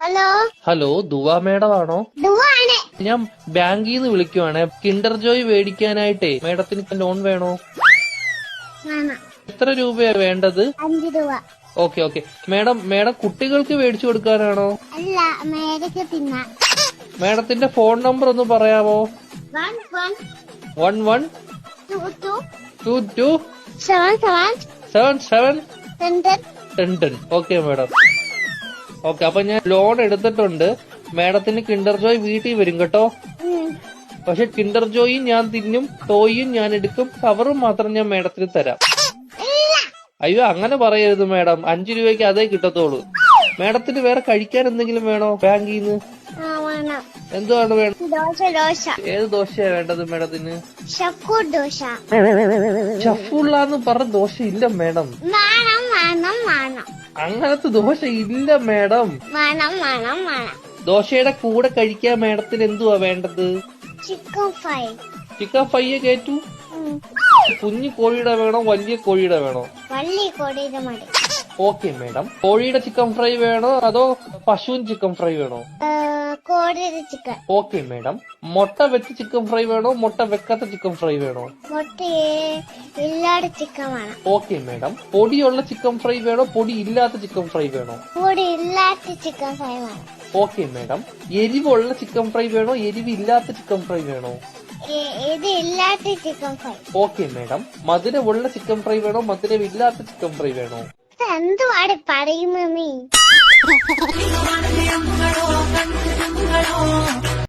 Hello hello ദുവ madam ആണോ? ദുവാണ്. ഞാൻ ബാങ്കിൽ നിന്ന് വിളിക്കുവാണ്. കിൻഡർ ജോയ് മേടിക്കാനായിട്ടേ മേഡത്തിന് ലോൺ വേണോ? വേണം. എത്ര രൂപയാ വേണ്ടത്? 5 രൂപ. ഓക്കെ മേഡം കുട്ടികൾക്ക് മേടിച്ചു കൊടുക്കാനാണോ? അല്ല, മേടിക്ക് തിന്നാൻ. മേഡത്തിന്റെ ഫോൺ നമ്പർ ഒന്ന് പറയാമോ? 11 22 77 10. Okay madam. ഓക്കെ, അപ്പൊ ഞാൻ ലോൺ എടുത്തിട്ടുണ്ട്. മേഡത്തിന് കിൻഡർ ജോയ് വീട്ടിൽ വരും കേട്ടോ. പക്ഷെ കിൻഡർ ജോയും ഞാൻ തിന്നും, ടോയും ഞാൻ എടുക്കും, കവറും മാത്രം ഞാൻ മേഡത്തിന് തരാം. അയ്യോ, അങ്ങനെ പറയരുത് മേഡം. 5 രൂപയ്ക്ക് അതേ കിട്ടത്തോളൂ. മേഡത്തിന് വേറെ കഴിക്കാൻ എന്തെങ്കിലും വേണോ ബാങ്കിൽ നിന്ന്? എന്തുവാണ് വേണം? ദോശ. ഏത് ദോശയാ വേണ്ടത് മേഡത്തിന്? ഷക്കൂർ ദോശ. ഷഫുള്ളാന്ന് പറഞ്ഞ ദോശ ഇല്ല മേഡം. വേണം. അങ്ങനത്തെ ദോശ ഇല്ല മേഡം. വേണം. ദോശയുടെ കൂടെ കഴിക്കാൻ മേഡത്തിന് എന്തുവാ വേണ്ടത്? Chicken fry. ചിക്കൻ ഫ്രൈയെ കേറ്റു. കുഞ്ഞു കോഴിയുടെ വേണോ വലിയ കോഴിയുടെ വേണോ? വള്ളി കൊടിയത് മതി. Okay madam. കോഴിയുടെ ചിക്കൻ ഫ്രൈ വേണോ അതോ പശുവിൻ ചിക്കൻ ഫ്രൈ വേണോ? കോടിയുടെ ചിക്കൻ. Okay madam. മുട്ട വെച്ച് ചിക്കൻ ഫ്രൈ വേണോ മുട്ട വെക്കാത്ത ചിക്കൻ ഫ്രൈ വേണോ? മുട്ടയെ ഇല്ലാത്ത ചിക്കൻ വേണം. Okay madam. പൊടിയുള്ള ചിക്കൻ ഫ്രൈ വേണോ പൊടി ഇല്ലാത്ത ചിക്കൻ ഫ്രൈ വേണോ? പൊടി ഇല്ലാത്ത ചിക്കൻ ഫ്രൈ വേണം. Okay madam. എരിവുള്ള ചിക്കൻ ഫ്രൈ വേണോ എരിവില്ലാത്ത ചിക്കൻ ഫ്രൈ വേണോ? ഇത് ഇല്ലാത്ത ചിക്കൻ ഫ്രൈ. Okay madam. മധുരമുള്ള ചിക്കൻ ഫ്രൈ വേണോ മധുരമില്ലാത്ത ചിക്കൻ ഫ്രൈ വേണോ? എന്തുവാണ് പറയുന്നത് നീ?